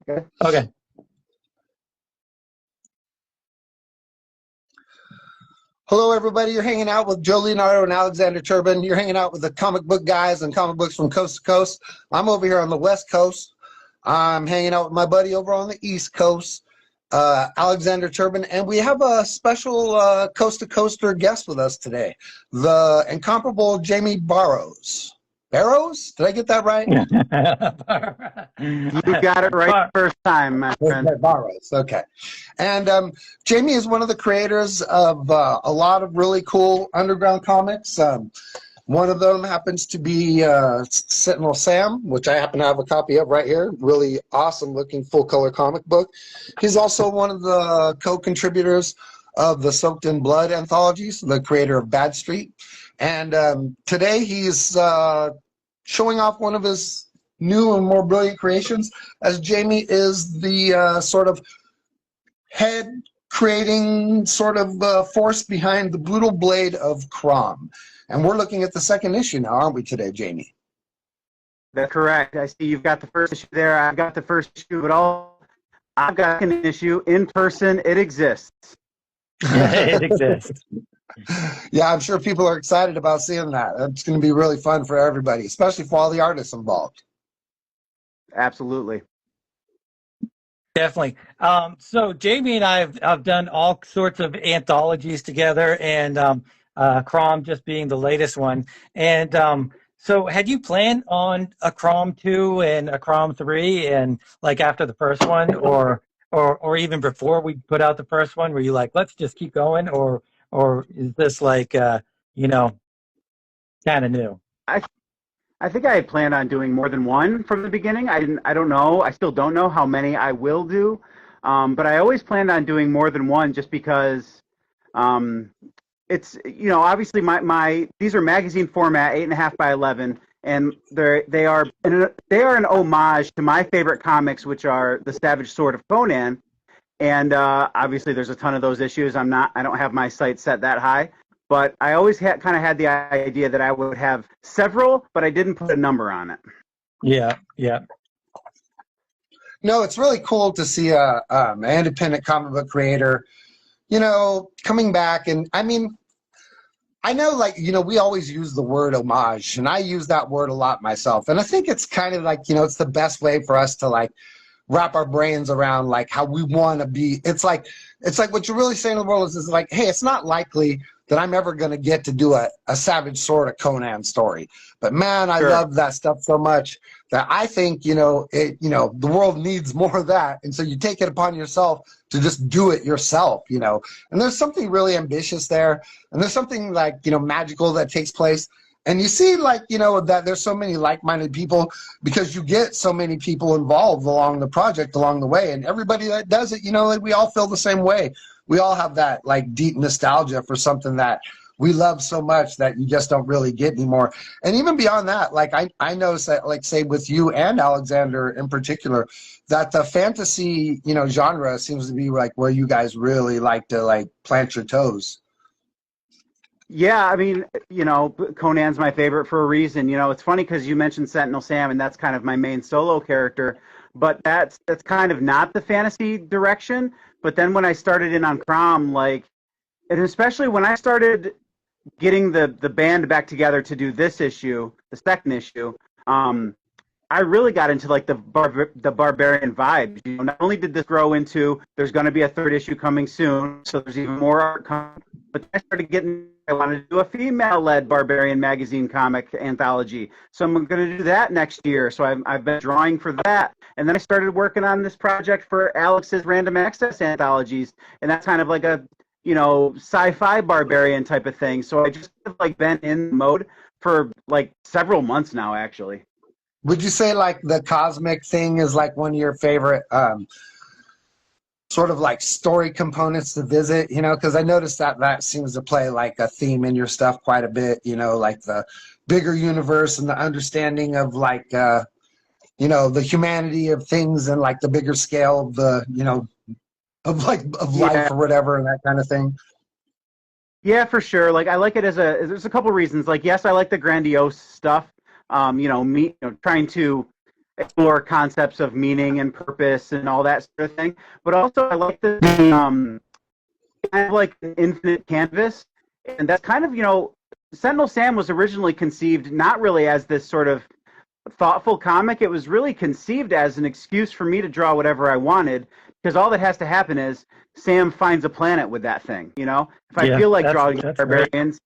Okay. Okay. Hello, everybody. You're hanging out with Joe Leonardo and Alexander Turbin. You're hanging out with the comic book guys and comic books from coast to coast. I'm over here on the West Coast. I'm hanging out with my buddy over on the East Coast, Alexander Turbin, and we have a special coast-to-coaster guest with us today, the incomparable Jaimie Barrows. Barrows? Did I get that right? You got it right the first time, my friend. Barrows. Okay. And Jaimie is one of the creators of a lot of really cool underground comics. One of them happens to be Sentinel Sam, which I happen to have a copy of right here. Really awesome looking full color comic book. He's also one of the co-contributors of the Soaked in Blood anthologies, the creator of Bad Street. And today he's showing off one of his new and more brilliant creations, as Jaimie is the sort of head creating sort of force behind the Brutal Blade of Crom. And we're looking at the second issue now, aren't we today, Jaimie? That's correct. I see you've got the first issue there. I've got the first issue, but I've got an issue in person. It exists. It exists. Yeah, I'm sure people are excited about seeing that. It's going to be really fun for everybody, especially for all the artists involved. Absolutely. Definitely. So Jaimie and I have done all sorts of anthologies together, and Crom just being the latest one. And so had you planned on a Crom 2 and a Crom 3 and like after the first one, or even before we put out the first one, were you like, let's just keep going, or is this like kind of new? I think I had planned on doing more than one from the beginning. I don't know. I still don't know how many I will do. But I always planned on doing more than one just because it's, obviously these are magazine format, 8.5 by 11, and they are an homage to my favorite comics, which are The Savage Sword of Conan. And obviously there's a ton of those issues. I don't have my sights set that high. But I always kind of had the idea that I would have several, but I didn't put a number on it. Yeah. No, it's really cool to see an independent comic book creator, coming back. And I mean, I know, we always use the word homage, and I use that word a lot myself. And I think it's kind of like, it's the best way for us to wrap our brains around how we want to be. It's like what you're really saying to the world is like, hey, it's not likely that I'm ever going to get to do a Savage Sword of Conan story. But man, I love that stuff so much that I think, the world needs more of that. And so you take it upon yourself to just do it yourself, and there's something really ambitious there. And there's something magical that takes place. And you see, that there's so many like-minded people because you get so many people involved along the project along the way. And everybody that does it, we all feel the same way. We all have that deep nostalgia for something that we love so much that you just don't really get anymore. And even beyond that, I noticed that, say with you and Alexander in particular, that the fantasy, genre seems to be where you guys really like to plant your toes. Yeah, I mean, Conan's my favorite for a reason. It's funny because you mentioned Sentinel Sam, and that's kind of my main solo character, but that's kind of not the fantasy direction. But then when I started in on Crom, and especially when I started getting the band back together to do this issue, the second issue, I really got into the barbarian vibes. Not only did this grow into there's going to be a third issue coming soon, so there's even more art coming, but I started getting. I wanted to do a female-led barbarian magazine comic anthology, so I'm going to do that next year. So I've been drawing for that, and then I started working on this project for Alex's Random Access anthologies, and that's kind of like a sci-fi barbarian type of thing. So I just been in mode for several months now, actually. Would you say the cosmic thing is one of your favorite sort of story components to visit, because I noticed that seems to play a theme in your stuff quite a bit, the bigger universe and the understanding of the humanity of things and the bigger scale of the, of life or whatever and that kind of thing. Yeah, for sure. I like it there's a couple reasons. Yes, I like the grandiose stuff. Trying to explore concepts of meaning and purpose and all that sort of thing. But also, I like the kind of like an infinite canvas, and that's kind of, Sentinel Sam was originally conceived not really as this sort of thoughtful comic. It was really conceived as an excuse for me to draw whatever I wanted, because all that has to happen is Sam finds a planet with that thing. If I feel like drawing barbarians,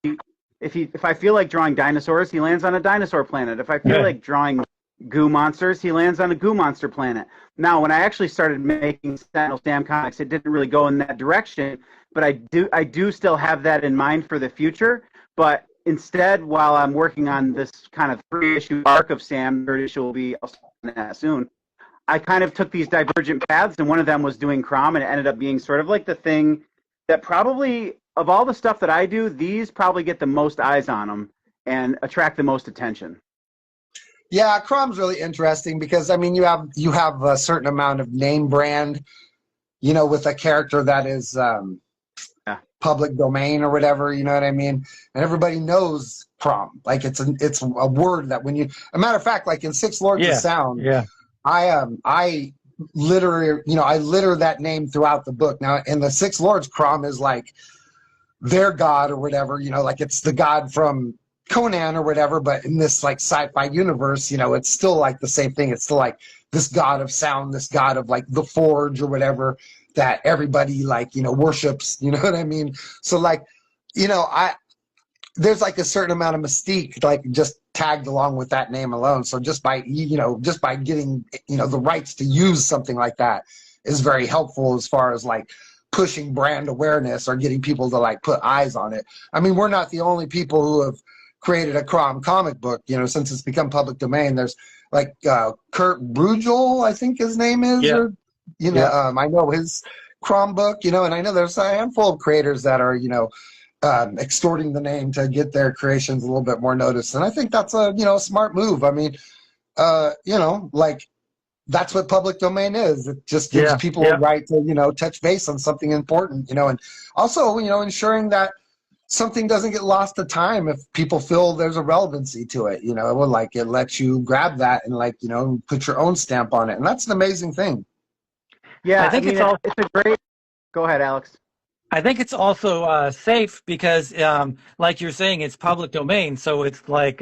if I feel like drawing dinosaurs, he lands on a dinosaur planet. If I feel like drawing goo monsters, he lands on a goo monster planet. Now, when I actually started making Sentinel Sam comics, it didn't really go in that direction, but I do still have that in mind for the future. But instead, while I'm working on this kind of 3-issue arc of Sam, third issue will be, I'll start on that soon, I kind of took these divergent paths, and one of them was doing Crom, and it ended up being sort of like the thing that probably, of all the stuff that I do, these probably get the most eyes on them and attract the most attention. Yeah, Crom's really interesting because, I mean, you have a certain amount of name brand, with a character that is public domain or whatever, you know what I mean? And everybody knows Crom. Like, it's a word that when a matter of fact, like in Six Lords of Sound, I litter that name throughout the book. Now, in the Six Lords, Crom is like their god or whatever, like it's the god from Conan or whatever, but in this like sci-fi universe, it's still like the same thing. It's still like this god of sound, this god of like the forge or whatever that everybody like, worships, you know what I mean? So like, there's like a certain amount of mystique, like just tagged along with that name alone. So just by getting, the rights to use something like that is very helpful as far as like pushing brand awareness or getting people to like put eyes on it. I mean, we're not the only people who have created a Crom comic book, since it's become public domain. There's like Kurt Brugel, I think his name is, or I know his Crom book, and I know there's a handful of creators that are, extorting the name to get their creations a little bit more notice. And I think that's a, smart move. I mean, like that's what public domain is. It just gives people a right to, touch base on something important, and also, ensuring that something doesn't get lost to time if people feel there's a relevancy to it, like it lets you grab that and like, put your own stamp on it. And that's an amazing thing. Yeah, I think it's a great, go ahead, Alex. I think it's also safe because, like you're saying, it's public domain. So it's like,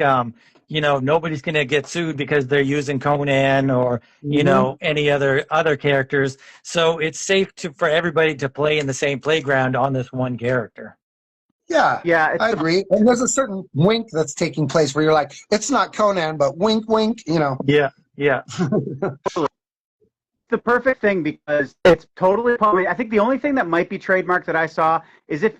nobody's going to get sued because they're using Conan or, any other characters. So it's safe for everybody to play in the same playground on this one character. Yeah, I agree. And there's a certain wink that's taking place where you're like, it's not Conan, but wink, wink, Yeah. The perfect thing because it's totally public. I think the only thing that might be trademarked that I saw is if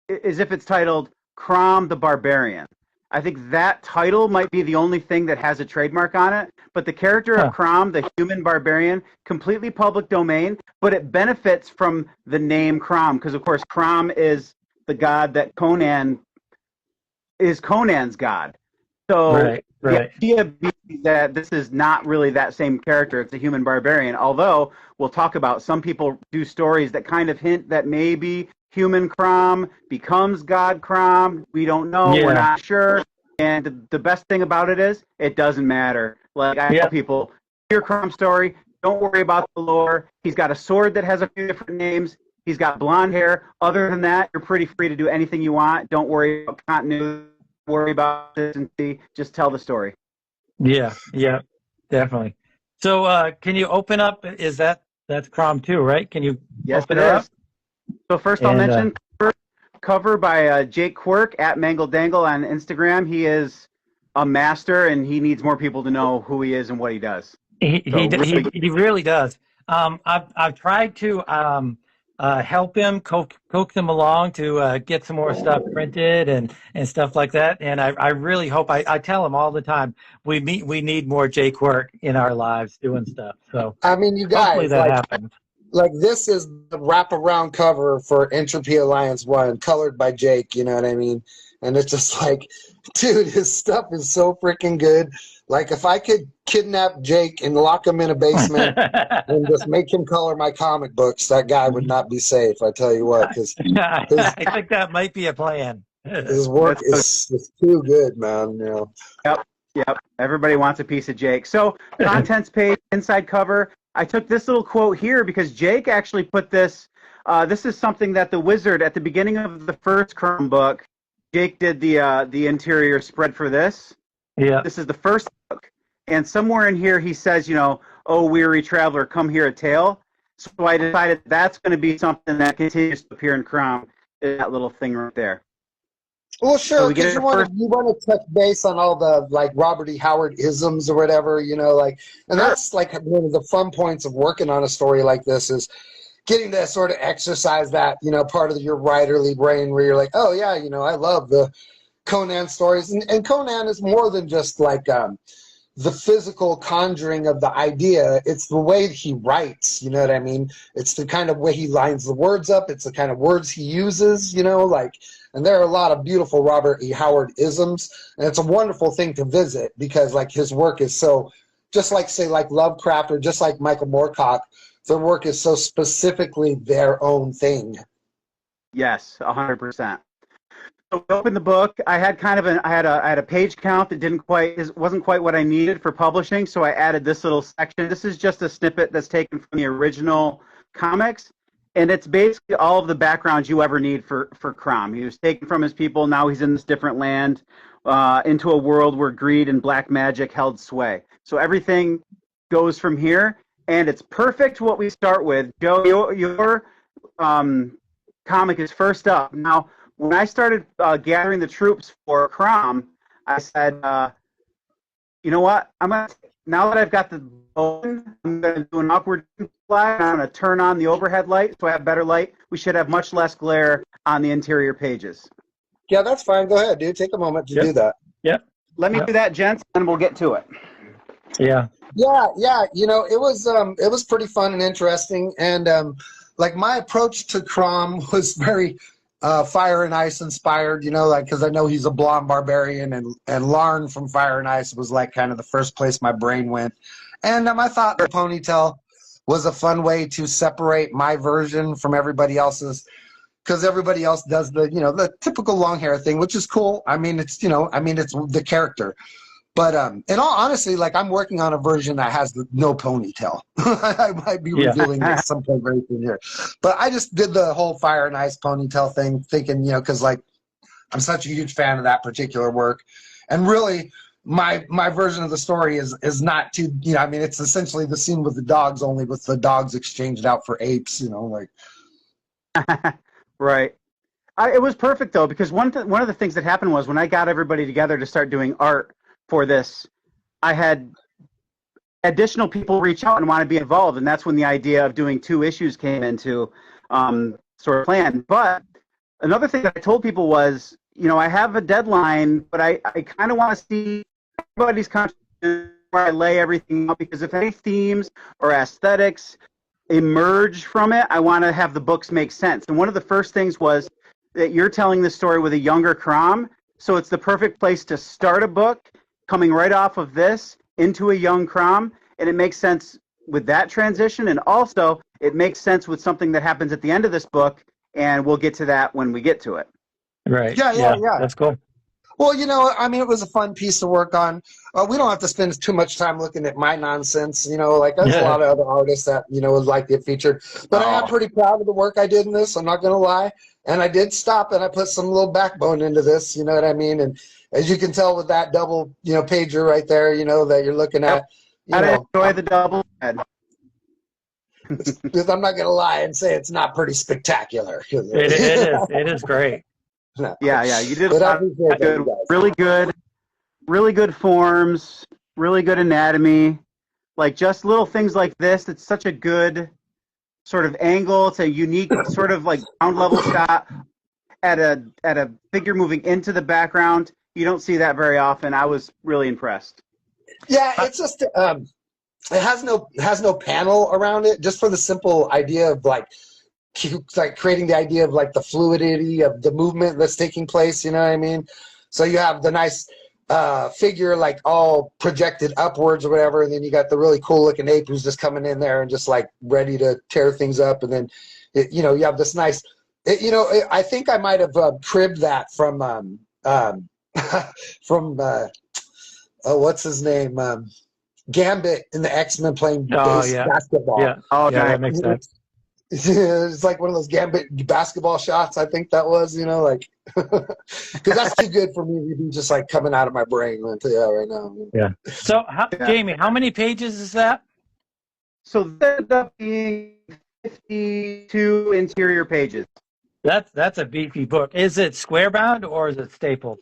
it's titled Crom the Barbarian. I think that title might be the only thing that has a trademark on it. But the character of Crom, the human barbarian, completely public domain, but it benefits from the name Crom because, of course, Crom is the god that Conan is Conan's god. So the idea being that this is not really that same character. It's a human barbarian. Although we'll talk about some people do stories that kind of hint that maybe human Crom becomes god Crom. We don't know. We're not sure. And the best thing about it is it doesn't matter. Like I tell people, your Crom story, don't worry about the lore. He's got a sword that has a few different names. He's got blonde hair. Other than that, you're pretty free to do anything you want. Don't worry about continuity. Worry about consistency. Just tell the story. Yeah, definitely. So can you open up? That's Crom 2, right? Can you open it up? So first I'll mention cover by Jake Quirk at Mangle Dangle on Instagram. He is a master, and he needs more people to know who he is and what he does. He really does. I've tried to help him, coax him along to get some more stuff printed and stuff like that. And I really hope, I tell him all the time, we need more Jay Quirk in our lives doing stuff. So I mean, you guys, hopefully that happens. Like this is the wraparound cover for Entropy Alliance 1, colored by Jake, you know what I mean? And it's just like, dude, his stuff is so freaking good. Like if I could kidnap Jake and lock him in a basement and just make him color my comic books, that guy would not be safe. I tell you what, because I think that might be a plan. His work is too good, man. Yep. Everybody wants a piece of Jake. So contents page, inside cover. I took this little quote here because Jake actually put this. This is something that the wizard at the beginning of the first Crom book, Jake did the interior spread for this. Yeah. This is the first book, and somewhere in here he says, you know, "Oh, weary traveler, come here a tale." So I decided that's going to be something that continues to appear in Crom. That little thing right there. Well, So sure, we get because it you want to touch base on all the like Robert E. Howard isms or whatever, you know, like, and Sure. that's like one of the fun points of working on a story like this is getting to sort of exercise that, you know, part of your writerly brain where you're like, oh yeah, you know, I love the Conan stories, and Conan is more than just like the physical conjuring of the idea. It's the way he writes, you know what I mean? It's the kind of way he lines the words up. It's the kind of words he uses, you know, like, and there are a lot of beautiful Robert E. Howard isms, and it's a wonderful thing to visit because like his work is so, just like say like Lovecraft or just like Michael Moorcock, their work is so specifically their own thing. Yes, 100%. So we opened the book. I had I had a page count that wasn't quite what I needed for publishing, so I added this little section. This is just a snippet that's taken from the original comics, and it's basically all of the background you ever need for Crom. He was taken from his people. Now he's in this different land, into a world where greed and black magic held sway. So everything goes from here, and it's perfect what we start with. Joe, your comic is first up. Now, when I started gathering the troops for Crom, I said, you know what? Now that I've got the bone, I'm going to do an awkward slide. I'm going to turn on the overhead light so I have better light. We should have much less glare on the interior pages. Yeah, that's fine. Go ahead, dude. Take a moment to do that. Yep. Let me do that, gents, and we'll get to it. Yeah. Yeah. You know, it was pretty fun and interesting, and like my approach to Crom was very Fire and Ice inspired, you know, like because I know he's a blonde barbarian, and Larn from Fire and Ice was like kind of the first place my brain went, and I thought the ponytail was a fun way to separate my version from everybody else's, because everybody else does the, you know, the typical long hair thing, which is cool. I mean, it's, you know, I mean, it's the character. But in all honesty, like I'm working on a version that has no ponytail. I might be revealing this sometime very soon here. But I just did the whole Fire and Ice ponytail thing, thinking, you know, because like I'm such a huge fan of that particular work. And really, my version of the story is not too, you know, I mean, it's essentially the scene with the dogs, only with the dogs exchanged out for apes, you know, like. Right. It was perfect, though, because one of the things that happened was when I got everybody together to start doing art for this, I had additional people reach out and want to be involved, and that's when the idea of doing 2 issues came into sort of plan. But another thing that I told people was, you know, I have a deadline, but I kind of want to see everybody's contribution where I lay everything out, because if any themes or aesthetics emerge from it, I want to have the books make sense. And one of the first things was that you're telling the story with a younger Crom, so it's the perfect place to start a book coming right off of this into a young Crom, and it makes sense with that transition, and also it makes sense with something that happens at the end of this book, and we'll get to that when we get to it. Right. Yeah. That's cool. Well, you know, I mean, it was a fun piece to work on. We don't have to spend too much time looking at my nonsense, you know, like there's a lot of other artists that, you know, would like to get featured. But I am pretty proud of the work I did in this, I'm not going to lie. And I did stop and I put some little backbone into this, you know what I mean? And as you can tell with that double, you know, pager right there, you know, that you're looking at. I enjoy the double head. Because I'm not going to lie and say it's not pretty spectacular. It is. It is great. No. Yeah. You did But a lot of good, really good forms, really good anatomy. Like just little things like this. It's such a good sort of angle. It's a unique sort of like ground level shot at a figure moving into the background. You don't see that very often. I was really impressed. Yeah, it's just it has no panel around it, just for the simple idea of like creating the idea of like the fluidity of the movement that's taking place, you know what I mean? So you have the nice figure like all projected upwards or whatever, and then you got the really cool looking ape who's just coming in there and just like ready to tear things up, and then you know, you have this nice I think I might have cribbed that from from what's his name? Gambit in the X-Men playing Oh yeah, basketball. yeah, Oh, yeah. nice. That makes sense. It's like one of those Gambit basketball shots. I think that was, like, because that's too good for me to be just like coming out of my brain. I'll tell you that right now. Yeah. So, Yeah. Jaimie, how many pages is that? So that ended up being 52 interior pages. That's a beefy book. Is it square bound or is it stapled?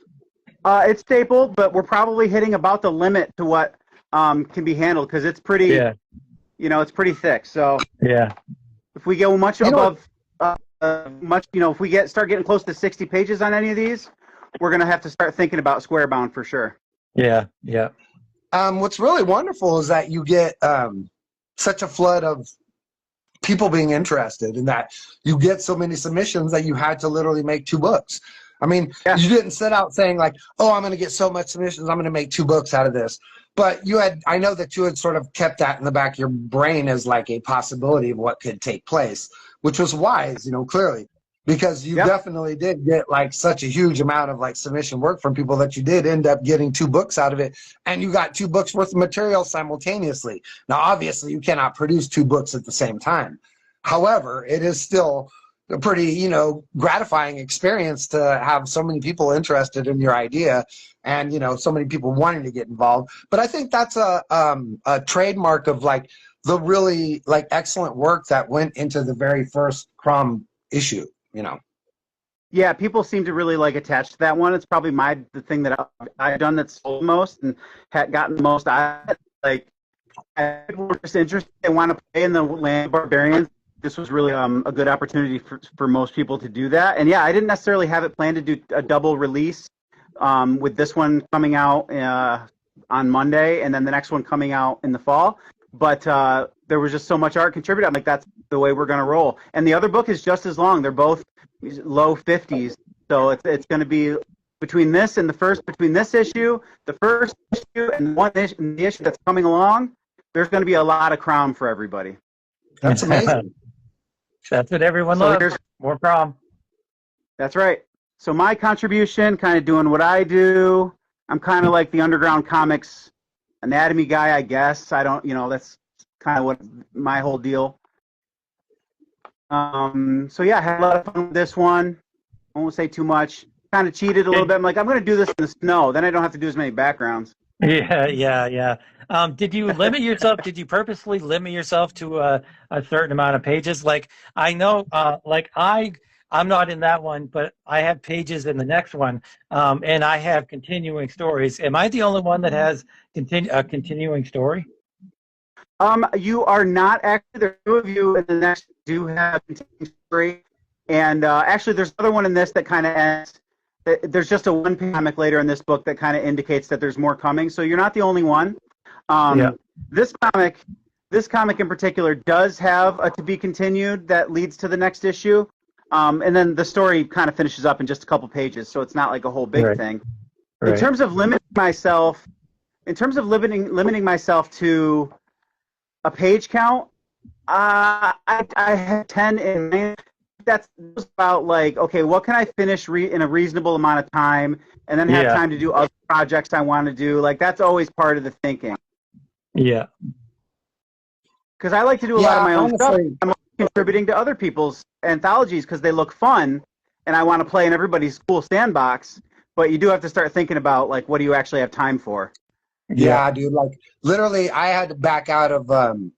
It's stapled, but we're probably hitting about the limit to what can be handled because it's pretty, Yeah, it's pretty thick. So yeah, if we go much You know what- above, if we start getting close to 60 pages on any of these, we're gonna have to start thinking about square bound for sure. yeah, yeah. What's really wonderful is that you get such a flood of people being interested, and that you get so many submissions that you had to literally make 2 books. I mean, Yeah. you didn't set out saying like, "Oh, I'm going to get so much submissions, I'm going to make 2 books out of this." But I know that you had sort of kept that in the back of your brain as like a possibility of what could take place, which was wise, clearly, because you Yep. definitely did get like such a huge amount of like submission work from people that you did end up getting 2 books out of it, and you got 2 books worth of material simultaneously. Now, obviously, you cannot produce 2 books at the same time. However, it is still a pretty, gratifying experience to have so many people interested in your idea, and so many people wanting to get involved. But I think that's a trademark of like the really like excellent work that went into the very first Crom issue. Yeah, people seem to really like attach to that one. It's probably the thing that I've done that's sold most and had gotten the most out of it. Like, people were just interested. They want to play in the Land of Barbarians. This was really a good opportunity for most people to do that. And yeah, I didn't necessarily have it planned to do a double release with this one coming out on Monday and then the next one coming out in the fall. But there was just so much art contributed. I'm like, that's the way we're going to roll. And the other book is just as long. They're both low 50s. So it's going to be between this issue, the first issue, and the issue that's coming along, there's going to be a lot of Crom for everybody. That's amazing. That's what everyone So loves. More Crom. That's right. So my contribution, kind of doing what I do, I'm kind of like the underground comics anatomy guy, I guess. I don't, that's kind of what my whole deal. So yeah, I had a lot of fun with this one. I won't say too much. Kind of cheated a little bit. I'm like, I'm going to do this in the snow. Then I don't have to do as many backgrounds. Yeah. Did you limit yourself? Did you purposely limit yourself to a certain amount of pages? Like I know, I'm not in that one, but I have pages in the next one, and I have continuing stories. Am I the only one that has a continuing story? You are not actually. There are 2 of you in the next do have continuing story, and actually, there's another one in this that kind of ends. There's just a one-page comic later in this book that kind of indicates that there's more coming. So you're not the only one. Yeah. This comic in particular does have a to be continued that leads to the next issue, and then the story kind of finishes up in just a couple pages. So it's not like a whole big Right. thing. Right. In terms of limiting myself to a page count, I have 10 in mind. That's about like, okay, what can I finish in a reasonable amount of time and then have Yeah. time to do other projects I want to do. Like, that's always part of the thinking. Yeah. Because I like to do a lot of my own stuff. Honestly, I'm contributing to other people's anthologies because they look fun and I want to play in everybody's cool sandbox. But you do have to start thinking about, like, what do you actually have time for? yeah, dude. Like literally, I had to back out of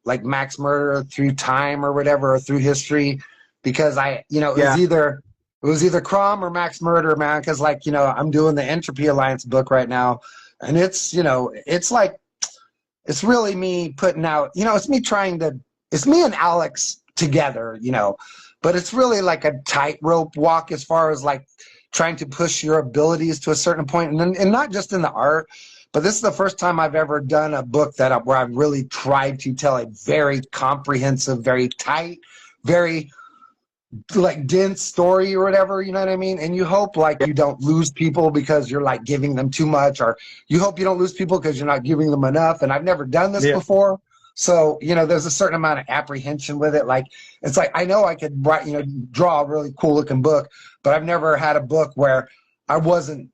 like Max Murder through time or whatever, or through history, because it was either Crom or Max Murder, man. Because like I'm doing the Entropy Alliance book right now, and it's like it's really me putting out. It's me and Alex together, but it's really like a tightrope walk as far as like trying to push your abilities to a certain point, and not just in the art. But this is the first time I've ever done a book where I've really tried to tell a very comprehensive, very tight, very like dense story or whatever, you know what I mean? And you hope like you don't lose people because you're like giving them too much, or you hope you don't lose people because you're not giving them enough. And I've never done this before. So, there's a certain amount of apprehension with it. Like, it's like, I know I could draw a really cool looking book, but I've never had a book where I wasn't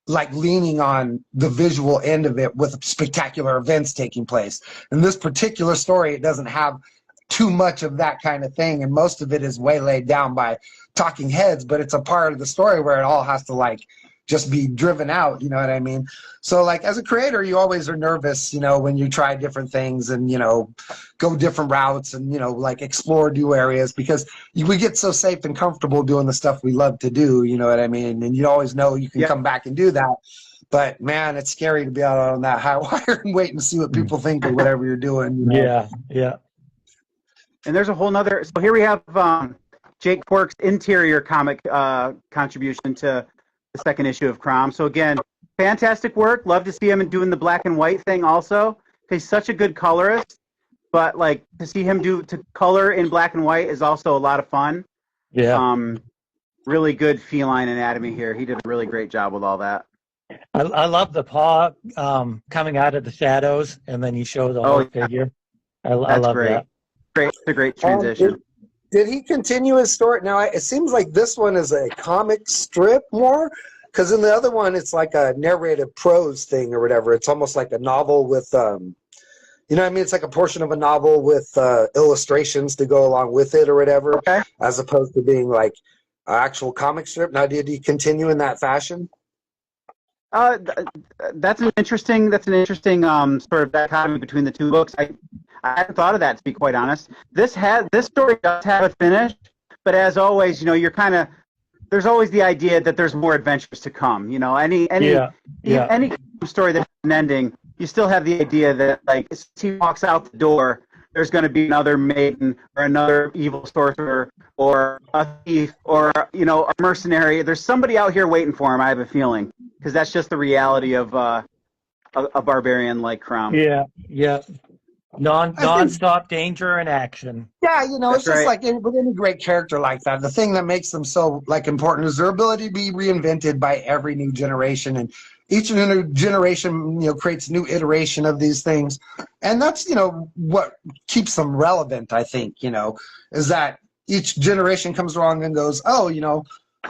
like leaning on the visual end of it with spectacular events taking place. In this particular story, it doesn't have too much of that kind of thing, and most of it is way laid down by talking heads, but it's a part of the story where it all has to like just be driven out, you know what I mean? So like as a creator, you always are nervous, you know, when you try different things and, you know, go different routes and, you know, like explore new areas, because we get so safe and comfortable doing the stuff we love to do, you know what I mean? And you always know you can come back and do that. But man, it's scary to be out on that high wire and wait and see what people think of whatever you're doing. You know? Yeah. And there's a whole nother. So here we have Jake Quirk's interior comic contribution to the second issue of Crom. So again, fantastic work. Love to see him doing the black and white thing also. He's such a good colorist, but like to see him to color in black and white is also a lot of fun. Yeah. Really good feline anatomy here. He did a really great job with all that. I love the paw coming out of the shadows, and then you show the whole figure. I love great. that. Great, it's a great transition. Did he continue his story? Now, it seems like this one is a comic strip more, because in the other one, it's like a narrative prose thing or whatever. It's almost like a novel with, you know what I mean? It's like a portion of a novel with illustrations to go along with it or whatever, as opposed to being like an actual comic strip. Now, did he continue in that fashion? That's an interesting sort of dichotomy between the two books. I hadn't thought of that, to be quite honest. This story does have a finish, but as always, you know, there's always the idea that there's more adventures to come. You know, any story that has an ending, you still have the idea that like as he walks out the door, there's going to be another maiden or another evil sorcerer or a thief or, you know, a mercenary. There's somebody out here waiting for him, I have a feeling, because that's just the reality of a barbarian like Crom. Yeah. Non-stop danger and action. Yeah, you know, That's it's just right. like with any great character like that, the thing that makes them so like important is their ability to be reinvented by every new generation, and each new generation, you know, creates new iteration of these things, and that's, you know, what keeps them relevant. I think, you know, is that each generation comes along and goes, oh, you know,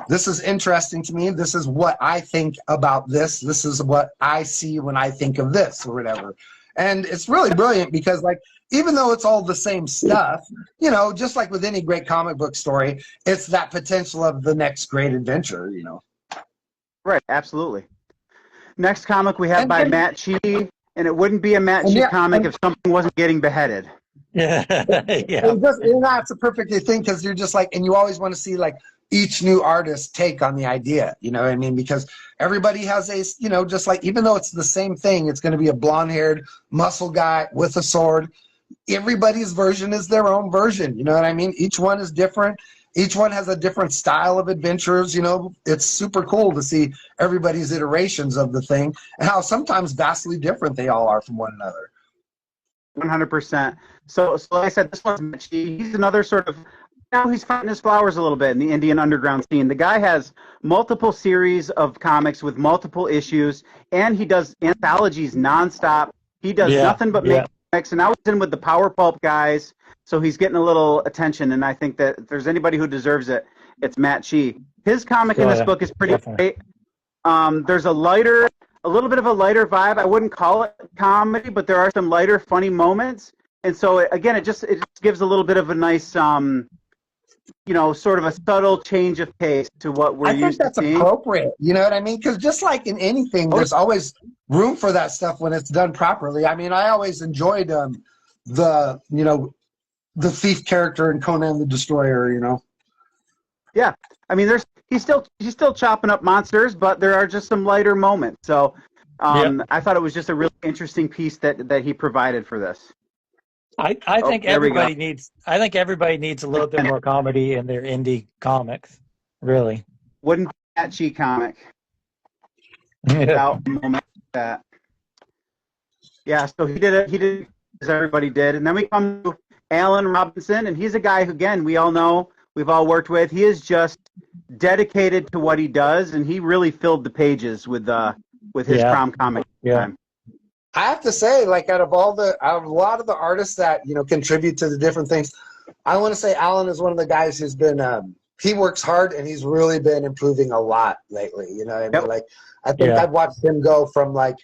this is interesting to me. This is what I think about this. This is what I see when I think of this or whatever. And it's really brilliant because, like, even though it's all the same stuff, you know, just like with any great comic book story, it's that potential of the next great adventure, you know. Right, absolutely. Next comic we have by Matt Chi, and it wouldn't be a Matt Chi comic if something wasn't getting beheaded. Yeah. And that's a perfect thing, because you're just like, and you always want to see like each new artist take on the idea, you know what I mean? Because everybody has a, you know, just like, even though it's the same thing, it's going to be a blonde-haired muscle guy with a sword. Everybody's version is their own version, you know what I mean? Each one is different. Each one has a different style of adventures, you know. It's super cool to see everybody's iterations of the thing and how sometimes vastly different they all are from one another. 100%. So like I said, this one's Matt Chi. He's another sort of, now he's fighting his flowers a little bit in the Indian underground scene. The guy has multiple series of comics with multiple issues, and he does anthologies nonstop. He does nothing but make comics, and now he's in with the Power Pulp guys, so he's getting a little attention, and I think that if there's anybody who deserves it, it's Matt Chi. His comic in this book is pretty great. There's a little bit of a lighter vibe. I wouldn't call it comedy, but there are some lighter, funny moments, and so again, it just gives a little bit of a nice you know, sort of a subtle change of pace to what we're used to seeing. I think that's appropriate. You know what I mean? Because just like in anything, there's always room for that stuff when it's done properly. I mean, I always enjoyed the thief character in Conan the Destroyer. You know. Yeah, I mean, he's still chopping up monsters, but there are just some lighter moments. So I thought it was just a really interesting piece that he provided for this. I think everybody needs a little bit more comedy in their indie comics. Really. Wouldn't be that Chi comic without a moment like that. Yeah, so he did as everybody did. And then we come to Alan Robinson, and he's a guy who, again, we all know, we've all worked with. He is just dedicated to what he does, and he really filled the pages with his Crom comic time. I have to say, like, out of a lot of the artists that, you know, contribute to the different things, I want to say Alan is one of the guys who's been he works hard, and he's really been improving a lot lately. You know what I mean? Yep. Like, I think Yeah. I've watched him go from like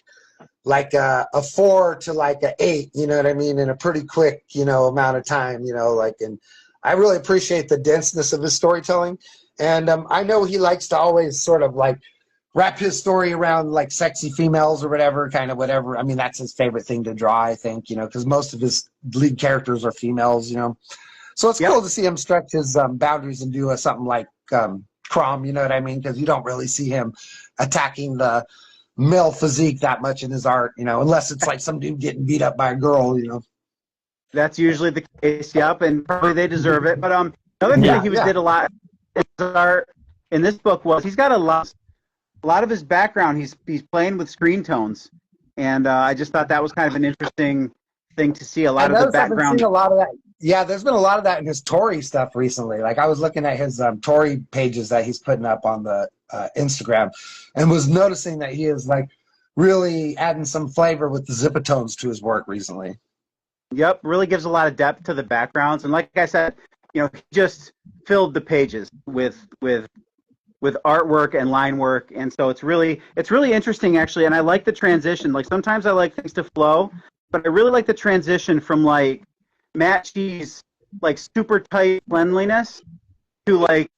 a 4 to like a 8. You know what I mean? In a pretty quick, amount of time. And I really appreciate the denseness of his storytelling. And I know he likes to always sort of like wrap his story around like sexy females or whatever, kind of whatever. I mean, that's his favorite thing to draw, I think, because most of his lead characters are females, So it's cool to see him stretch his boundaries and do something like Crom, you know what I mean? Because you don't really see him attacking the male physique that much in his art, unless it's like some dude getting beat up by a girl, That's usually the case. Yep, and probably they deserve it. But another thing that he did a lot in his art in this book was he's got a lot of his background. He's playing with screen tones, and I just thought that was kind of an interesting thing to see. A lot of the background. I've been seeing a lot of that. Yeah, there's been a lot of that in his Tory stuff recently. Like I was looking at his Tory pages that he's putting up on the Instagram, and was noticing that he is like really adding some flavor with the zipatones to his work recently. Yep, really gives a lot of depth to the backgrounds, and like I said, he just filled the pages with artwork and line work, and so it's really interesting actually. And I like the transition. Like sometimes I like things to flow, but I really like the transition from like Matt Chee's like super tight cleanliness to like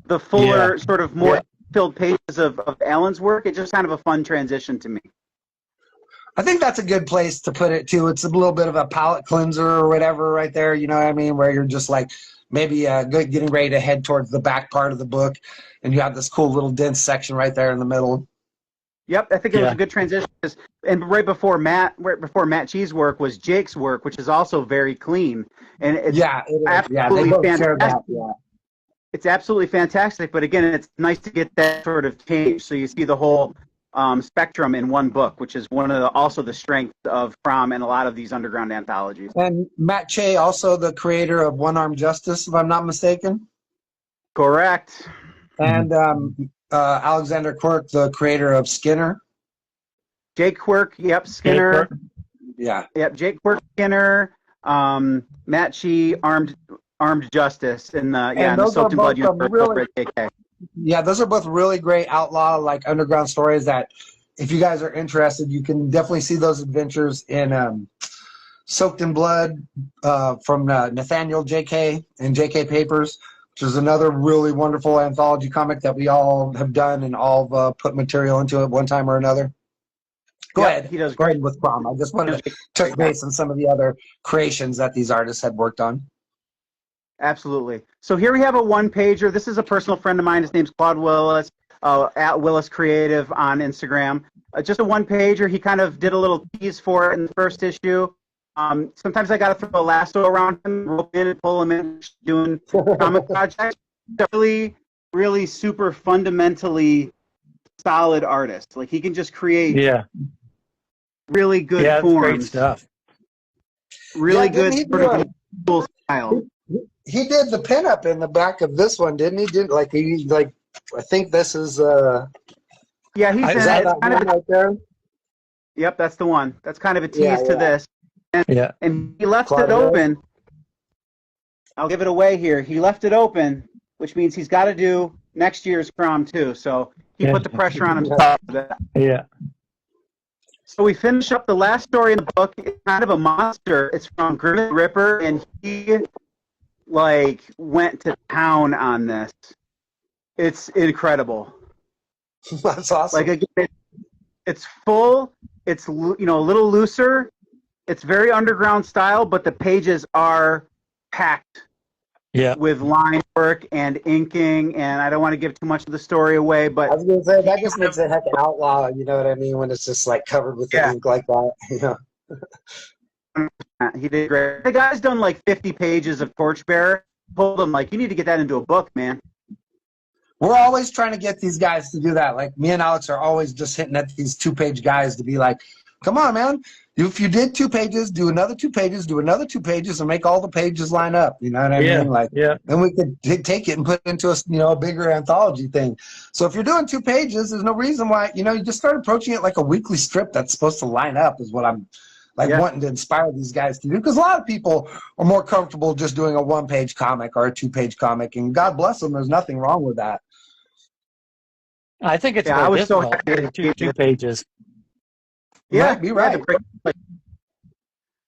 the fuller sort of more filled pages of Alan's work. It's just kind of a fun transition to me. I think that's a good place to put it too. It's a little bit of a palate cleanser or whatever right there, you know what I mean? Where you're just like maybe getting ready to head towards the back part of the book, and you have this cool little dense section right there in the middle. Yep, I think it was a good transition. And right before Matt Chee's work was Jake's work, which is also very clean. And it's absolutely fantastic. It's absolutely fantastic. But again, it's nice to get that sort of change, so you see the whole spectrum in one book, which is one of also the strengths of Crom and a lot of these underground anthologies. And Matt Che, also the creator of One Armed Justice, if I'm not mistaken. Correct. And Alexander Quirk, the creator of Skinner. Jake Quirk, yep, Skinner. Yep, Jake Quirk, Skinner, Matt Che, Armed Justice, and the Soaked in Blood universe over at JK. Yeah, those are both really great outlaw, like underground stories that if you guys are interested, you can definitely see those adventures in Soaked in Blood from Nathaniel JK and JK Papers, which is another really wonderful anthology comic that we all have done and all put material into it one time or another. Go ahead. He does great with Crom. I just wanted to touch base on some of the other creations that these artists had worked on. Absolutely. So here we have a one-pager. This is a personal friend of mine. His name's Claude Willis, at Willis Creative on Instagram. Just a one-pager. He kind of did a little tease for it in the first issue. Sometimes I got to throw a lasso around him, rope in and pull him in, doing comic projects. Really, really super fundamentally solid artist. Like he can just create really good forms. Great stuff. Really good sort of cool style. He did the pinup in the back of this one, didn't he? I think this is he said is that kind of right there? Yep, that's the one. That's kind of a tease to this. And he left it open. I'll give it away here. He left it open, which means he's got to do next year's Crom too. So he put the pressure on himself for that. Yeah. So we finish up the last story in the book. It's kind of a monster. It's from Grimmett Ripper, and he went to town on this. It's incredible. That's awesome. Again, it's full. It's a little looser. It's very underground style, but the pages are packed with line work and inking. And I don't want to give too much of the story away, but I was going to say that just makes it heck an outlaw. You know what I mean? When it's just like covered with ink like that. Yeah. He did great. The guy's done like 50 pages of Torchbearer. Told him you need to get that into a book, man. We're always trying to get these guys to do that. Like me and Alex are always just hitting at these 2-page guys to be like, come on, man. If you did 2 pages, do another 2 pages, do another 2 pages, and make all the pages line up. You know what I mean? Then we could take it and put it into a bigger anthology thing. So if you're doing 2 pages, there's no reason why. You just start approaching it like a weekly strip that's supposed to line up. Is what I'm like Yeah. wanting to inspire these guys to do, because a lot of people are more comfortable just doing a 1-page comic or a 2-page comic, and God bless them, there's nothing wrong with that. I think it's Yeah, I more was so difficult happy doing that he two did. pages. You Yeah, might be yeah, right.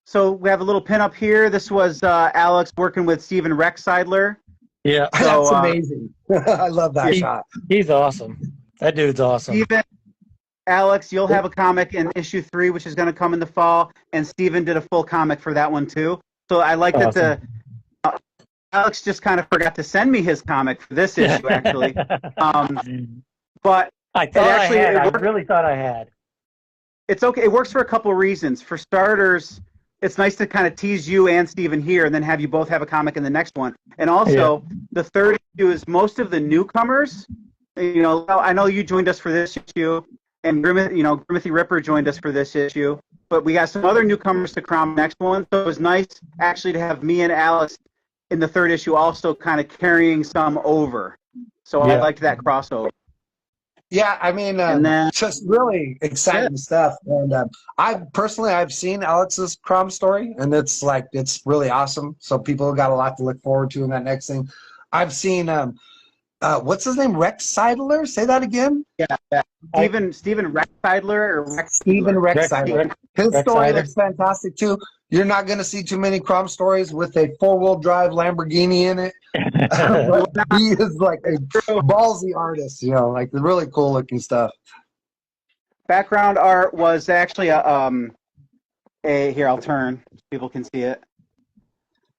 so we have a little pin up here. This was Alex working with Steven Rexseidler. Yeah, So That's amazing. I love that yeah, shot. he's awesome. That dude's awesome. Steven, Alex, you'll have a comic in issue 3, which is going to come in the fall, and Steven did a full comic for that one too. So I like that Awesome. Alex just kind of forgot to send me his comic for this issue, actually. But I thought actually, I had. it I worked. really thought I had. It's okay. It works for a couple of reasons. For starters, it's nice to kind of tease you and Steven here, and then have you both have a comic in the next one. And also, the third issue is most of the newcomers. You know, I know you joined us for this issue, and Grimothy Ripper joined us for this issue. But we got some other newcomers to Crom next one, so it was nice actually to have me and Alex in the third issue also kind of carrying some over. So I liked that crossover. Yeah, I mean, And then just really exciting stuff. And I've seen Alex's Crom story, and it's really awesome. So people got a lot to look forward to in that next thing. I've seen what's his name, Rex Seidler? Say that again. yeah. Steven Rexseidler or Rex Steven Rex Seidler. His Rex story Seidler. looks fantastic too. You're not going to see too many Crom stories with a 4-wheel drive Lamborghini in it. But he is like a ballsy artist, you know, like the really cool looking stuff. Background art was actually here I'll turn so people can see it.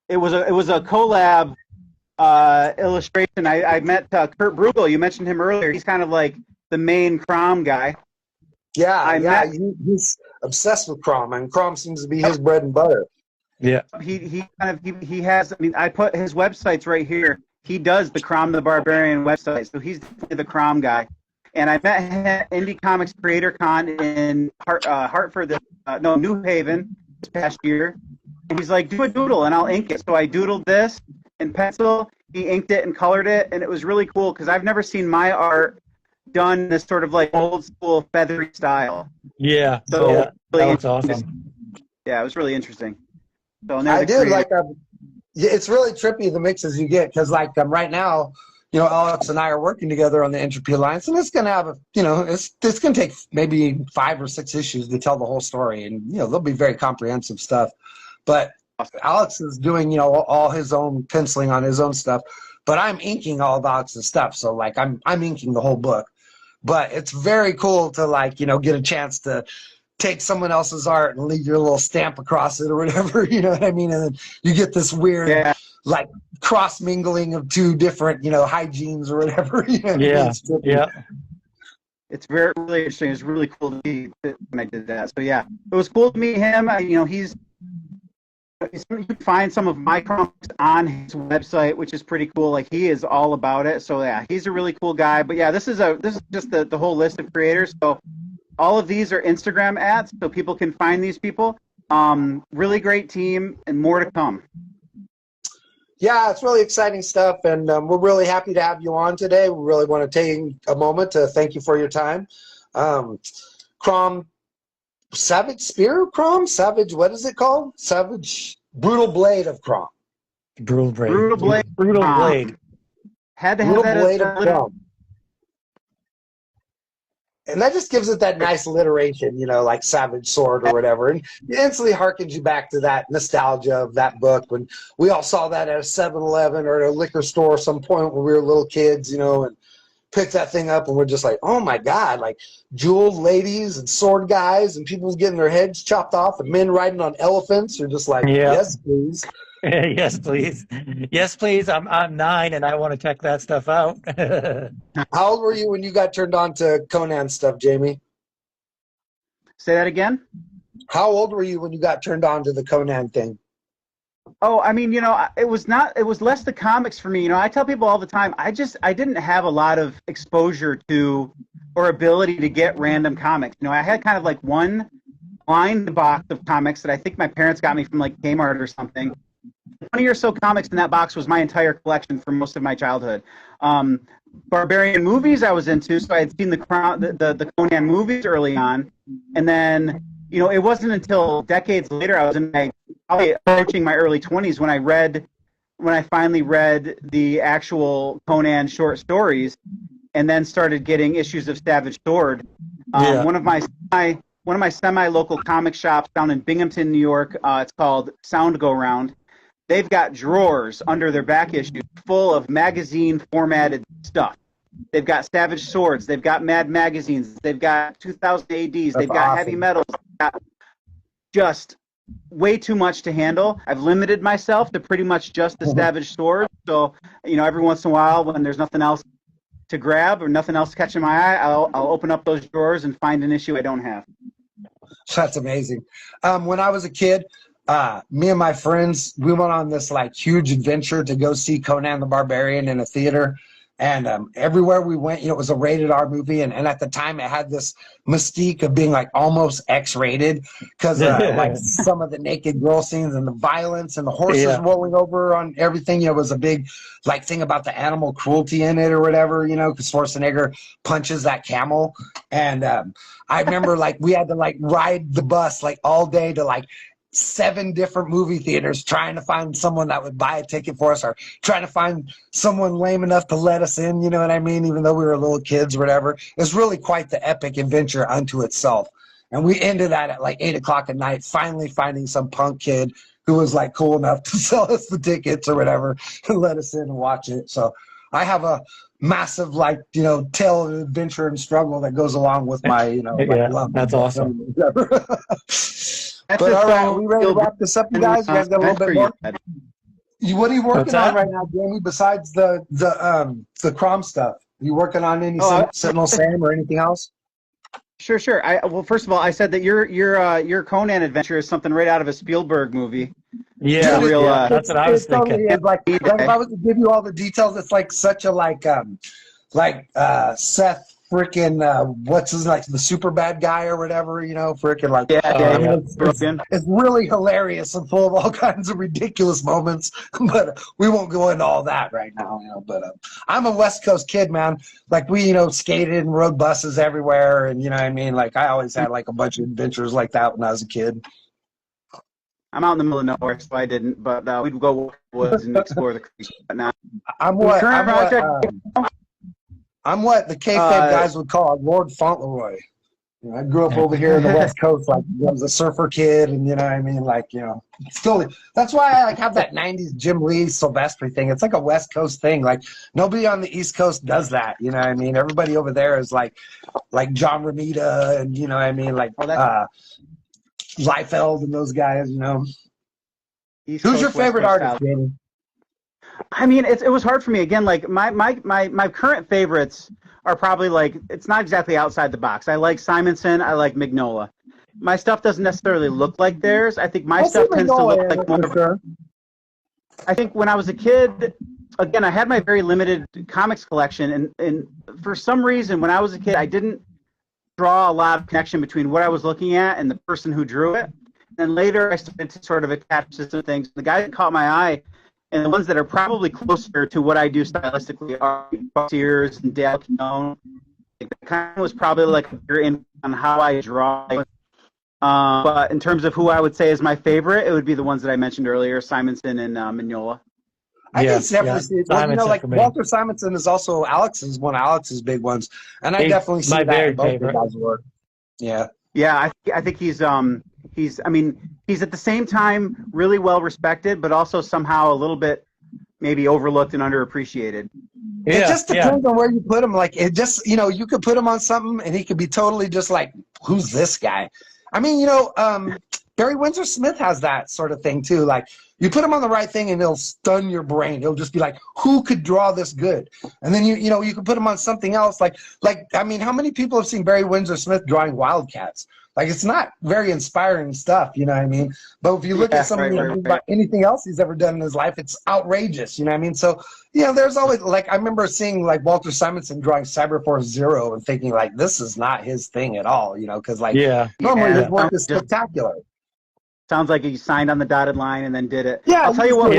It was a collab illustration. I met Kurt Bruegel. You mentioned him earlier. He's kind of like the main Crom guy. Yeah, he's obsessed with Crom, and Crom seems to be his bread and butter. Yeah. He has. I mean, I put his websites right here. He does the Crom the Barbarian website, so he's definitely the Crom guy. And I met him at Indie Comics Creator Con in Hartford, New Haven this past year. And he's like, do a doodle and I'll ink it. So I doodled this in pencil. He inked it and colored it, and it was really cool because I've never seen my art done this sort of like old school feathery style. Yeah. So yeah. really That looks awesome. Yeah, it was really interesting. So I did like it's really trippy the mixes you get, because right now, you know, Alex and I are working together on the Entropy Alliance, and it's going to have it's going to take maybe 5 or 6 issues to tell the whole story, and you know there'll be very comprehensive stuff. But Alex is doing all his own penciling on his own stuff, but I'm inking all of Alex's stuff, so like I'm inking the whole book. But it's very cool to get a chance to take someone else's art and leave your little stamp across it or whatever, you know what I mean? And then you get this weird, cross mingling of 2 different, hygienes or whatever. You know what I mean? Yeah. It's really interesting. It's really cool to see when I did that. So yeah, it was cool to meet him. You can find some of my comics on his website, which is pretty cool. Like, he is all about it. So yeah, he's a really cool guy. But yeah, this is just the whole list of creators. So all of these are Instagram ads, so people can find these people. Really great team, and more to come. Yeah, it's really exciting stuff, and we're really happy to have you on today. We really want to take a moment to thank you for your time. Crom, Savage Spear, Crom, Savage, what is it called? Savage Brutal Blade of Crom. Brutal Blade. Brutal Blade. Had to have that Blade of Crom. And that just gives it that nice alliteration, like Savage Sword or whatever. And it instantly harkens you back to that nostalgia of that book when we all saw that at a 7-Eleven or at a liquor store at some point when we were little kids, and picked that thing up and we're just like, oh my God, like jeweled ladies and sword guys and people getting their heads chopped off and men riding on elephants. You're just like, yes, please. Yes, please. Yes, please. I'm 9 and I want to check that stuff out. How old were you when you got turned on to Conan stuff, Jaimie? Say that again? How old were you when you got turned on to the Conan thing? Oh, I mean, it was less the comics for me. I tell people all the time, I didn't have a lot of exposure to or ability to get random comics. I had kind of like one blind box of comics that I think my parents got me from like Kmart or something. 20 or so comics in that box was my entire collection for most of my childhood. Barbarian movies I was into, so I had seen the Conan movies early on, and then it wasn't until decades later, I was probably approaching my early 20s when I finally read the actual Conan short stories, and then started getting issues of Savage Sword. Yeah. One of my semi-local comic shops down in Binghamton, New York, it's called Sound Go Round. They've got drawers under their back issues full of magazine formatted stuff. They've got Savage Swords. They've got Mad magazines. They've got 2000 ADs. That's They've got awesome. heavy metals. They've got just way too much to handle. I've limited myself to pretty much just the Savage Swords. So, every once in a while when there's nothing else to grab or nothing else catching my eye, I'll open up those drawers and find an issue I don't have. That's amazing. When I was a kid, me and my friends, we went on this like huge adventure to go see Conan the Barbarian in a theater. And everywhere we went, it was a rated R movie. And at the time, it had this mystique of being like almost X-rated because like some of the naked girl scenes and the violence and the horses rolling over on everything. It was a big like thing about the animal cruelty in it or whatever, because Schwarzenegger punches that camel. And I remember like we had to like ride the bus like all day to like 7 different movie theaters trying to find someone that would buy a ticket for us or trying to find someone lame enough to let us in, you know what I mean? Even though we were little kids or whatever. It was really quite the epic adventure unto itself. And we ended that at like 8 o'clock at night, finally finding some punk kid who was like cool enough to sell us the tickets or whatever and let us in and watch it. So I have a massive like, tale of adventure and struggle that goes along with my, like love. That's awesome. That's But just all right, so we ready to wrap this up, you guys? You guys got a little bit more? What are you What's working that? on right now, Jaimie? Besides the Crom stuff, are you working on any Sentinel Sam or anything else? Sure. Well, first of all, I said that your Conan adventure is something right out of a Spielberg movie. Yeah, Real, that's what I was thinking. Totally is. Like if I was to give you all the details, it's like such a Seth freaking what's his like the super bad guy or whatever, freaking like it's really hilarious and full of all kinds of ridiculous moments, but we won't go into all that right now, but I'm a West Coast kid, man. Like we skated and rode buses everywhere, and like I always had like a bunch of adventures like that when I was a kid. I'm out in the middle of nowhere, so I didn't, but we'd go walk the woods and explore the creek. But now I'm what the kayfabe guys would call Lord Fauntleroy. I grew up over here in the West Coast, like I was a surfer kid, and totally. That's why I like have that '90s Jim Lee Sylvester thing. It's like a West Coast thing. Like nobody on the East Coast does that. Everybody over there is like John Romita, and like Liefeld and those guys. Who's your favorite artist, Jaimie? I mean, it was hard for me. Again, like my current favorites are probably like, it's not exactly outside the box. I like Simonson. I like Mignola. My stuff doesn't necessarily look like theirs. I think my stuff tends to look like more. Sure. I think when I was a kid, again, I had my very limited comics collection, and for some reason, when I was a kid, I didn't draw a lot of connection between what I was looking at and the person who drew it. And later, I started to sort of attach to some things. The guy that caught my eye, and the ones that are probably closer to what I do stylistically, are Sears and Dale Keown. That kind of was probably like a bigger influence on how I draw. But in terms of who I would say is my favorite, it would be the ones that I mentioned earlier, Simonson and Mignola. I can definitely see it. Well, like Walter Simonson is also one of Alex's big ones, and I definitely see that in both of guys' work. Yeah. Yeah, I think he's at the same time really well respected, but also somehow a little bit maybe overlooked and underappreciated. Yeah, it just depends on where you put him. Like it just, you could put him on something and he could be totally just like, who's this guy? I mean, Barry Windsor Smith has that sort of thing too. Like you put him on the right thing and he'll stun your brain. He'll just be like, who could draw this good? And then you can put him on something else. Like I mean, how many people have seen Barry Windsor Smith drawing Wildcats? Like it's not very inspiring stuff, you know what I mean? But if you look at anything else he's ever done in his life, it's outrageous, you know what I mean? So, there's always like I remember seeing like Walter Simonson drawing Cyberforce Zero and thinking like this is not his thing at all, because normally his work is spectacular. Sounds like he signed on the dotted line and then did it. Yeah, I'll tell you what.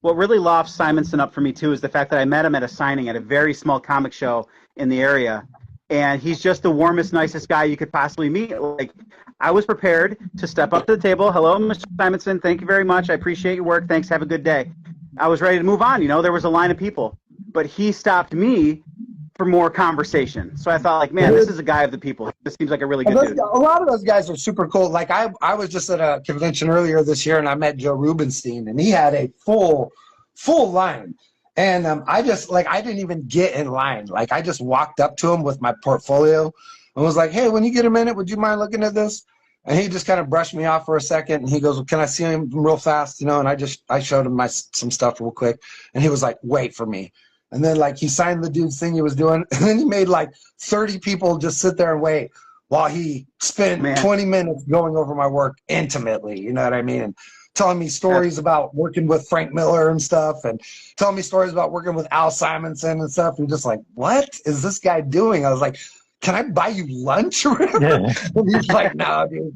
What really lofts Simonson up for me too is the fact that I met him at a signing at a very small comic show in the area, and he's just the warmest, nicest guy you could possibly meet. Like, I was prepared to step up to the table. Hello, Mr. Simonson. Thank you very much. I appreciate your work. Thanks. Have a good day. I was ready to move on. You know, there was a line of people, but he stopped me for more conversation. So I thought, like, man, this is a guy of the people. This seems like a really good dude. A lot of those guys are super cool. Like I was just at a convention earlier this year, and I met Joe Rubenstein, and he had a full line. And I didn't even get in line. Like, I just walked up to him with my portfolio and was like, hey, when you get a minute, would you mind looking at this? And he just kind of brushed me off for a second, and he goes, well, can I see him real fast? You know, and I showed him some stuff real quick, and he was like, wait for me. And then, like, he signed the dude's thing he was doing, and then he made like 30 people just sit there and wait while he spent 20 minutes going over my work intimately, you know what I mean? And telling me stories about working with Frank Miller and stuff, and telling me stories about working with Al Simonson and stuff. And just like, what is this guy doing? I was like, can I buy you lunch or whatever? Yeah. And he's like, no, dude.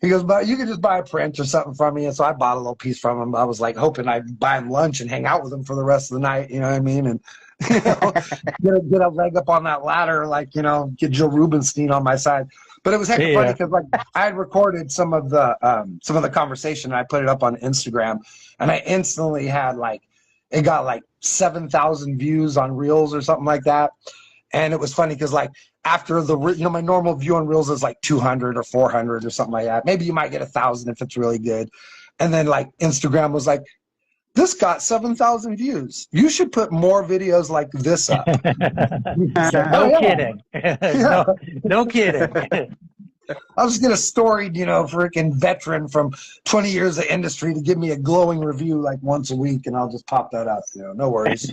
He goes, but you could just buy a print or something from me. And so I bought a little piece from him. I was like hoping I'd buy him lunch and hang out with him for the rest of the night. You know what I mean? And, you know, get a leg up on that ladder, like, you know, get Joe Rubenstein on my side. But it was heck funny because, like, I had recorded some of the conversation, and I put it up on Instagram, and I instantly had, like, it got like 7,000 views on Reels or something like that. And it was funny because, like, after my normal view on Reels is like 200 or 400 or something like that. Maybe you might get 1,000 if it's really good. And then, like, Instagram was like, this got 7,000 views. You should put more videos like this up. No kidding. No kidding. I was getting a storied, you know, freaking veteran from 20 years of industry to give me a glowing review like once a week, and I'll just pop that up. You know, no worries.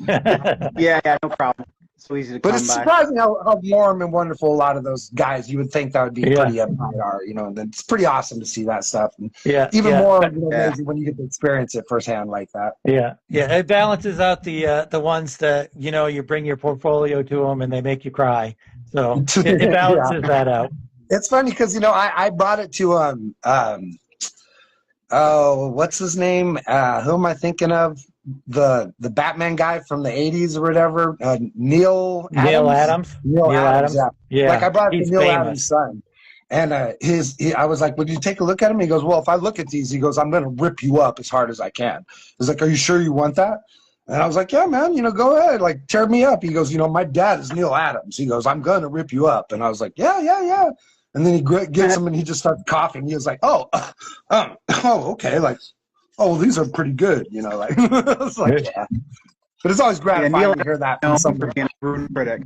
Yeah, no problem. So easy to come by. But it's surprising how warm and wonderful a lot of those guys, you would think that would be pretty uptight are, you know, and it's pretty awesome to see that stuff. And even more amazing when you get to experience it firsthand like that. Yeah. It balances out the ones that, you know, you bring your portfolio to them and they make you cry. So it balances that out. It's funny because, you know, I brought it to what's his name? Who am I thinking of? The Batman guy from the 80s or whatever, Neil Adams. Neil Adams. Yeah. Like, I brought it to Neil Adams' son, and I was like, would you take a look at him? He goes, well, if I look at these, he goes, I'm gonna rip you up as hard as I can. He's like, are you sure you want that? And I was like, yeah, man, you know, go ahead, like, tear me up. He goes, you know, my dad is Neil Adams. He goes, I'm gonna rip you up. And I was like, yeah. And then he gets him, and he just starts coughing. He was like, oh, okay, like, oh, these are pretty good, you know, like, it's like, yeah. But it's always gratifying to hear that from someone. Critic.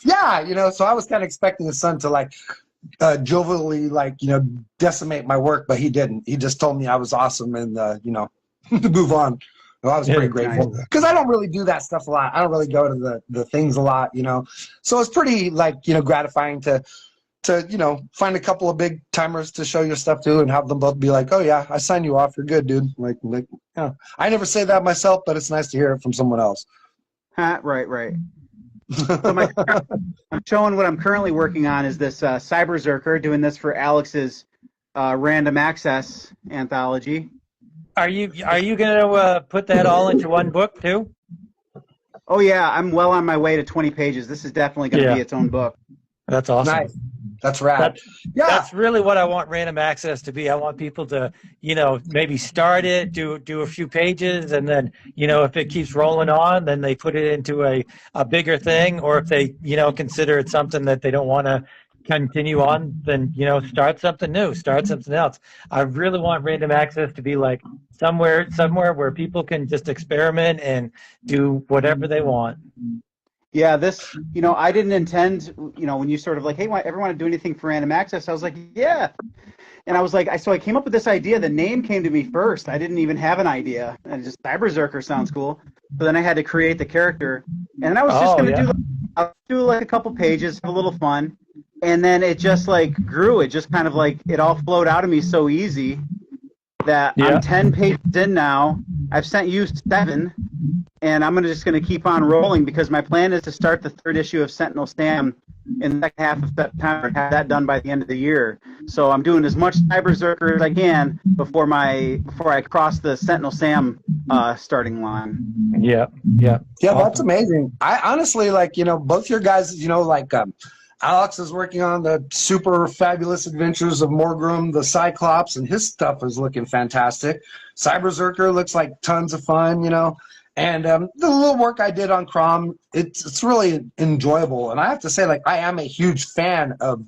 Yeah, you know, so I was kind of expecting his son to, like, jovially, like, you know, decimate my work, but he didn't. He just told me I was awesome and, you know, to move on. So I was pretty grateful because I don't really do that stuff a lot. I don't really go to the things a lot, you know. So it's pretty, like, you know, gratifying to you know, find a couple of big timers to show your stuff to and have them both be like, oh yeah, I signed you off. You're good, dude. Like, yeah. I never say that myself, but it's nice to hear it from someone else. Right. So I'm showing what I'm currently working on is this Cyber Zerker, doing this for Alex's random access anthology. Are you going to put that all into one book too? Oh yeah, I'm well on my way to 20 pages. This is definitely going to be its own book. That's awesome. Nice. That's rad. That's really what I want random access to be. I want people to, you know, maybe start it, do a few pages, and then, you know, if it keeps rolling on, then they put it into a bigger thing. Or if they, you know, consider it something that they don't want to continue on, then, you know, start something new, start something else. I really want random access to be like somewhere where people can just experiment and do whatever they want. Yeah, this, you know, I didn't intend, you know, when you sort of like, hey, everyone want to do anything for random access? I was like, yeah. And I was like, so I came up with this idea. The name came to me first. I didn't even have an idea. And just Cyber Zerker sounds cool. So then I had to create the character. And I was just going to do like a couple pages, have a little fun. And then it just like grew. It just kind of like, it all flowed out of me so easy that I'm 10 pages in now. I've sent you 7. And I'm just going to keep on rolling because my plan is to start the 3rd issue of Sentinel Sam in the second half of September and have that done by the end of the year. So I'm doing as much Cyber Zerker as I can before I cross the Sentinel Sam starting line. Yeah, yeah. Yeah, that's Awesome. amazing. I honestly like, both your guys, like Alex is working on the super fabulous adventures of Morgrim, the Cyclops, and his stuff is looking fantastic. Cyberzerker looks like tons of fun, And the little work I did on Crom, it's really enjoyable. And I have to say, like, I am a huge fan of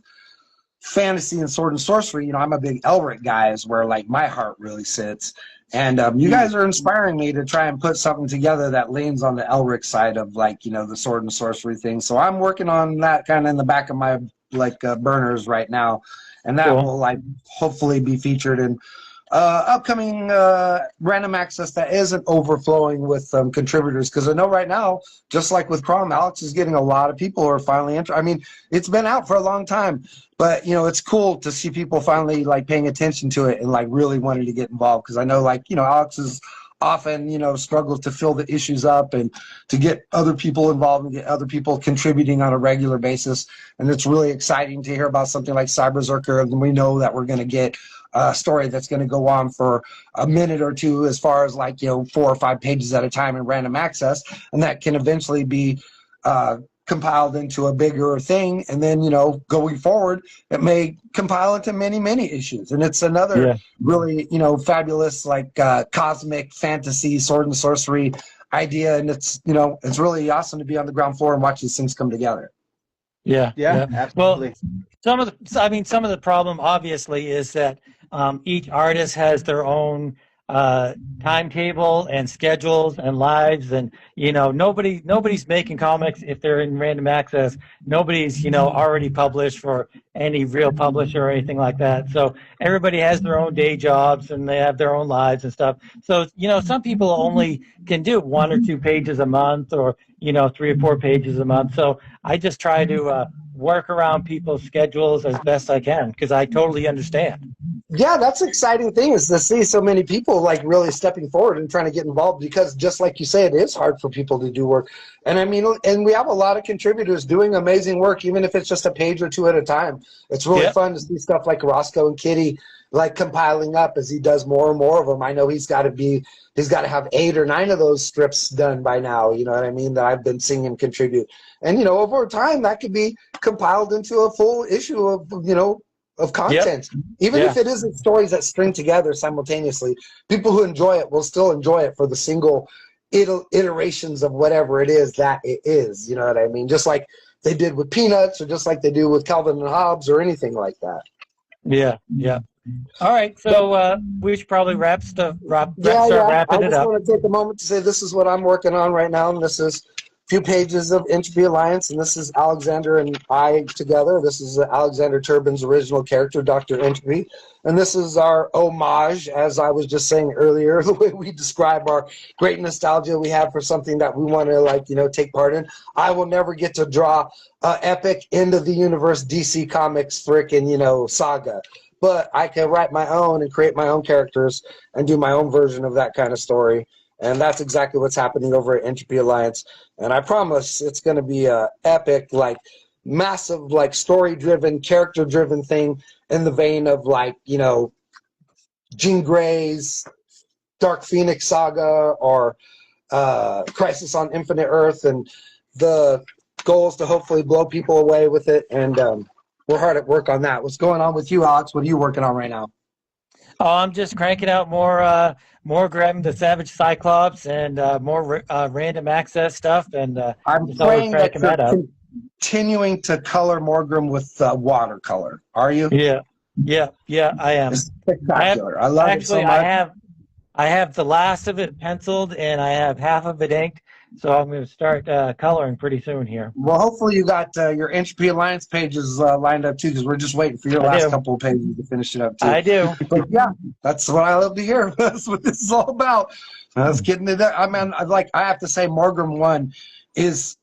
fantasy and sword and sorcery. I'm a big Elric guy, is where like my heart really sits. And you guys are inspiring me to try and put something together that leans on the Elric side of like, the sword and sorcery thing. So I'm working on that kind of in the back of my like burners right now. And that Cool. will like hopefully be featured in upcoming random access that isn't overflowing with contributors. Because I know right now, just like with Crom, Alex is getting a lot of people who are finally interested. I mean, it's been out for a long time, but it's cool to see people finally like paying attention to it and like really wanting to get involved. Because I know like Alex is often struggles to fill the issues up and to get other people involved and get other people contributing on a regular basis. And it's really exciting to hear about something like Cyberzerker, and we know that we're going to get a story that's going to go on for a minute or two, as far as like 4 or 5 pages at a time in random access, and that can eventually be compiled into a bigger thing, and then going forward it may compile into many issues. And it's another really fabulous like cosmic fantasy sword and sorcery idea, and it's it's really awesome to be on the ground floor and watch these things come together. Yeah, Absolutely. Well, some of the problem obviously is that each artist has their own timetable and schedules and lives, and nobody's making comics if they're in random access. Nobody's already published for any real publisher or anything like that. So everybody has their own day jobs and they have their own lives and stuff. So some people only can do 1 or 2 pages a month, or 3 or 4 pages a month. So I just try to work around people's schedules as best I can, because I totally understand. Yeah, that's the exciting thing, is to see so many people like really stepping forward and trying to get involved, because just like you say, it is hard for people to do work. And I mean, and we have a lot of contributors doing amazing work, even if it's just a page or 2 at a time. It's really fun to see stuff like Roscoe and Kitty like compiling up as he does more and more of them. I know he's got to have 8 or 9 of those strips done by now, you know what I mean, that I've been seeing him contribute. And over time that could be compiled into a full issue of content. Even if it isn't stories that string together simultaneously, people who enjoy it will still enjoy it for the single iterations of whatever it is that it is, you know what I mean, just like they did with Peanuts, or just like they do with Calvin and Hobbes, or anything like that. Yeah. All right, so we should probably start wrapping it up. I just want to take a moment to say this is what I'm working on right now, and this is a few pages of Entropy Alliance, and this is Alexander and I together. This is Alexander Turbin's original character, Dr. Entropy, and this is our homage, as I was just saying earlier, the way we describe our great nostalgia we have for something that we want to take part in. I will never get to draw epic end of the universe DC Comics frickin' saga, but I can write my own and create my own characters and do my own version of that kind of story. And that's exactly what's happening over at Entropy Alliance. And I promise it's going to be a epic, like massive, like story-driven, character-driven thing in the vein of Jean Grey's Dark Phoenix saga, or Crisis on Infinite Earth. And the goal is to hopefully blow people away with it. And we're hard at work on that. What's going on with you, Alex? What are you working on right now? Oh, I'm just cranking out more grabbing the Savage Cyclops and more random access stuff, and I'm just always praying that cranking that up. you're continuing to color Morgrim with watercolor. Are you? Yeah, I am. It's spectacular. I love it so much. I have the last of it penciled, and I have half of it inked. So I'm going to start coloring pretty soon here. Well, hopefully you got your Entropy Alliance pages lined up too, because we're just waiting for your last couple of pages to finish it up too. I do. But yeah, that's what I love to hear. That's what this is all about. Let's get into that. I mean, I have to say, Morgrim 1 is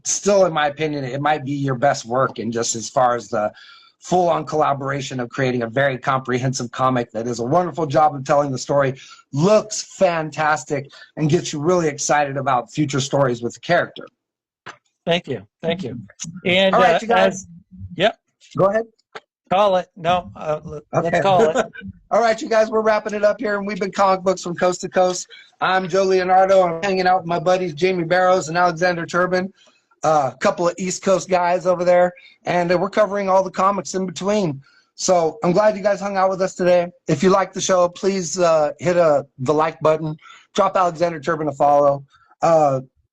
still, in my opinion, it might be your best work, and just as far as the full-on collaboration of creating a very comprehensive comic that does a wonderful job of telling the story, looks fantastic, and gets you really excited about future stories with the character. Thank you. And all right, you guys. yep. Go ahead. Call it. No, let's Okay. call it. All right, you guys, we're wrapping it up here, and we've been Comic Books from Coast to Coast. I'm Joe Leonardo. I'm hanging out with my buddies Jaimie Barrows and Alexander Turbin, a couple of East Coast guys over there, and we're covering all the comics in between. So I'm glad you guys hung out with us today. If you like the show, please hit the like button, drop Alexander Turbin a follow.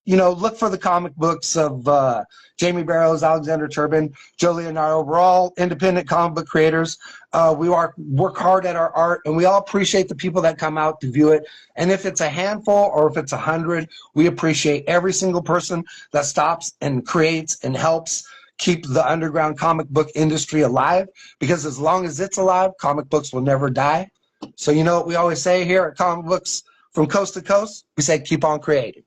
Look for the comic books of Jaimie Barrows, Alexander Turbin, Joe Leonardo. We're all independent comic book creators. We work hard at our art, and we all appreciate the people that come out to view it. And if it's a handful or if it's 100, we appreciate every single person that stops and creates and helps keep the underground comic book industry alive, because as long as it's alive, comic books will never die. So you know what we always say here at Comic Books from Coast to Coast? We say keep on creating.